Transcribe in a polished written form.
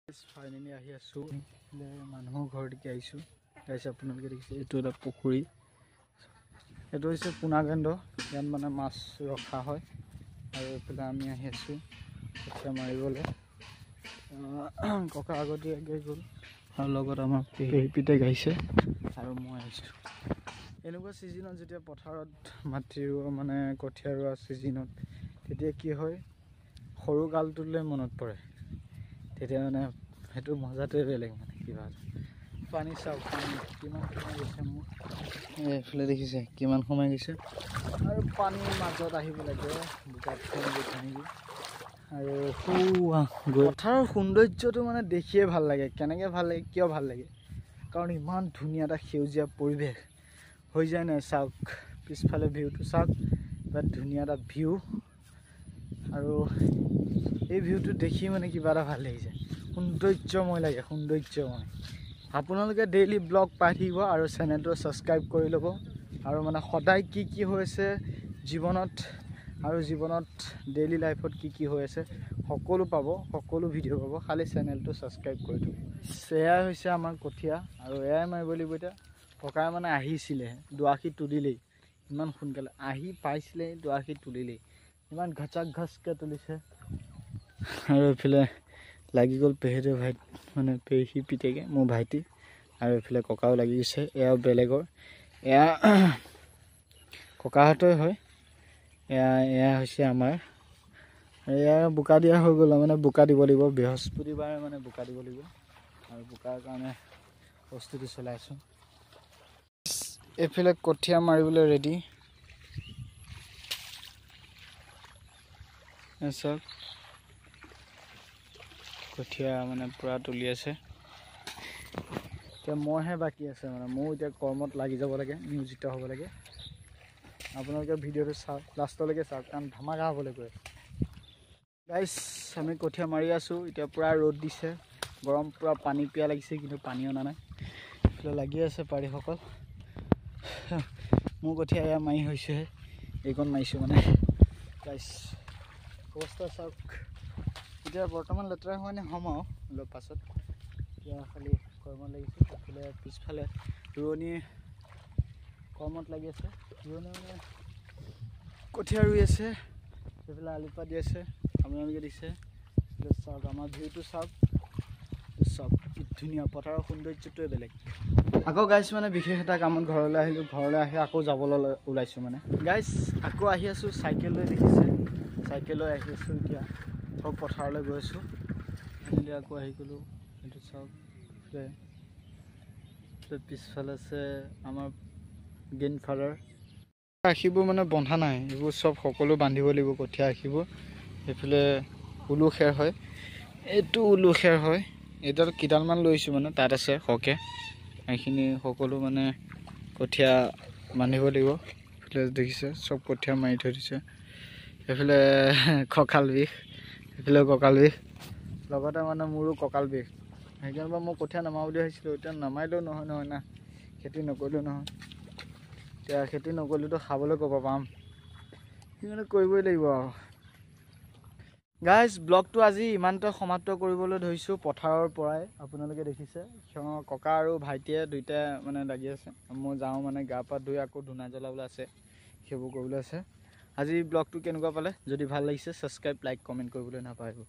Finally আহি আছোঁ মানুহৰ ঘৰলৈকে আহিছোঁ। গাইছ আপোনালোকে দেখিছে এইটো এটা পুখুৰী, এইটো হৈছে পোনাকেন্দ্ৰ, ইয়াত মানে মাছ ৰখা হয়। আৰু এইফালে আমি আহি আছোঁ কঠীয়া মাৰিবলৈ। ককা আগতীয়াকৈ গ'ল আৰু লগত আমাৰ পেহীপিতে গাইছে আৰু মই আহিছোঁ। এনেকুৱা ছিজনত যেতিয়া পথাৰত মাটি ৰোৱা মানে কঠীয়া ৰোৱা ছিজনত তেতিয়া কি হয়, সৰু কালটোলৈ মনত পৰে। তেতিয়া মানে সেইটো মজাটোৱে বেলেগ, মানে কিবা পানী চাওক, পানী কিমান সোমাই গৈছে মোৰ এইফালে দেখিছে কিমান সোমাই গৈছে। আৰু পানীৰ মাজত আহিব লাগে বোকাত নেকি। আৰু পথাৰৰ সৌন্দৰ্যটো মানে দেখিয়ে ভাল লাগে। কেনেকৈ ভাল লাগে, কিয় ভাল লাগে, কাৰণ ইমান ধুনীয়া এটা সেউজীয়া পৰিৱেশ হৈ যায় নাই। চাওক পিছফালে ভিউটো চাওক, বিৰাট ধুনীয়া এটা ভিউ। আৰু এই ভিউটো দেখি মানে কিবা এটা ভাল লাগি যায়, সৌন্দৰ্যময় লাগে, সৌন্দৰ্যময়। আপোনালোকে ডেইলি ব্লগ পাই থাকিব আৰু চেনেলটো ছাবস্ক্ৰাইব কৰি ল'ব। আৰু মানে সদায় কি কি হৈ আছে জীৱনত আৰু জীৱনত ডেইলি লাইফত কি কি হৈ আছে সকলো পাব, সকলো ভিডিঅ' পাব, খালি চেনেলটো ছাবস্ক্ৰাইব কৰি থ'ব। এয়াই হৈছে আমাৰ কঠীয়া আৰু এয়াই মাৰিব লাগিব এতিয়া। ককাই মানে আহিছিলে, দুআশী তুলিলেই, ইমান সোনকালে আহি পাইছিলেই, দুআশী তুলিলেই, ইমান ঘচাক ঘচকৈ তুলিছে। আৰু এইফালে লাগি গ'ল পেহীটো মানে পেহী পিতেকে, মোৰ ভাইটি। আৰু এইফালে ককাও লাগি গৈছে, এয়াও বেলেগৰ, এয়া ককাহঁতৰে হয়, এয়া হৈছে আমাৰ। এয়া বোকা দিয়া হৈ গ'ল, মানে বোকা দিব লাগিব, বৃহস্পতিবাৰে মানে বোকা দিব লাগিব। আৰু বোকাৰ কাৰণে প্ৰস্তুতি চলাইছোঁ। এইফালে কঠীয়া মাৰিবলৈ ৰেডি। চাওক কঠীয়া মানে পূৰা তুলি আছে। এতিয়া মইহে বাকী আছে, মানে ময়ো এতিয়া কৰ্মত লাগি যাব লাগে, নিয়োজিত হ'ব লাগে। আপোনালোকে ভিডিঅ'টো চাওক, লাষ্টলৈকে চাওক, কাৰণ ধামাকা হ'বলৈ গৈ আছে। গাইছ আমি কঠীয়া মাৰি আছোঁ, এতিয়া পূৰা ৰ'দ দিছে, গৰম, পূৰা পানী পিয়া লাগিছে, কিন্তু পানী অনা নাই। এইফালে লাগি আছে পাৰিসকল। মোৰ কঠীয়া এয়া মাৰি হৈছেহে, এইকণ মাৰিছোঁ মানে। গাইছ অৱস্থা চাওক, এতিয়া বৰ্তমান লেতেৰা হোৱা নে হ'ম আৰু অলপ পাছত। এতিয়া খালি কৰ্মত লাগিছে। এইফালে পিছফালে ৰোৱনী কৰ্মত লাগি আছে, ৰোৱনী মানে কঠীয়া ৰুই আছে। এইফালে আলি পাতি আছে, আপোনালোকে দিছে। চাওক আমাৰ ভিউটো চাওক, চাওক কি ধুনীয়া, পথাৰৰ সৌন্দৰ্যটোৱে বেলেগ। আকৌ গাইছ মানে বিশেষ এটা কামত ঘৰলৈ আহিলোঁ, ঘৰলৈ আহি আকৌ যাবলৈ ওলাইছোঁ মানে। গাইছ আকৌ আহি আছোঁ চাইকেল লৈ, দেখিছে চাইকেল লৈ আহি আছোঁ। এতিয়া আকৌ পথাৰলৈ গৈ আছোঁ। ফাইনেলি আকৌ আহি গ'লোঁ। এইটো চাওক, পিছফালে আছে আমাৰ গ্ৰেণ্ডফাদাৰ। ৰাখিবোৰ মানে বন্ধা নাই, এইবোৰ চব সকলো বান্ধিব লাগিব কঠীয়া ৰাখিবোৰ। এইফালে উলু খেৰ হয়, এইটো উলু খেৰ হয়। এইডাল কেইডালমান লৈছোঁ মানে, তাত আছে সৰহকৈ, এইখিনি সকলো মানে কঠীয়া বান্ধিব লাগিব। এইফালে দেখিছে চব কঠীয়া মাৰি থৈ দিছে। এইফালে কঁকাল বিষ, এইফালেও কঁকাল বিষ, লগতে মানে মোৰো কঁকাল বিষ। সেইকাৰণে বাৰু মই কঠীয়া নামাৰোঁ বুলি ভাবিছিলোঁ, এতিয়া নামাৰিলেও নহয় না, খেতি নকৰিলেও নহয়। এতিয়া খেতি নকৰিলেতো খাবলৈ ক'ব পাম, সেইকাৰণে কৰিবই লাগিব আৰু। গাইজ ব্লগটো আজি ইমানতে সমাপ্ত কৰিবলৈ ধৰিছোঁ পথাৰৰ পৰাই। আপোনালোকে দেখিছে ককা আৰু ভাইটিয়ে দুইটাই মানে লাগি আছে। মই যাওঁ মানে গা পা ধুই আকৌ ধূনা জ্বলাবলৈ আছে, সেইবোৰ কৰিবলৈ আছে। আজি ব্লগটো কেনেকুৱা পালে, যদি ভাল লাগিছে ছাবস্ক্ৰাইব, লাইক, কমেণ্ট কৰিবলৈ নাপাহৰিব।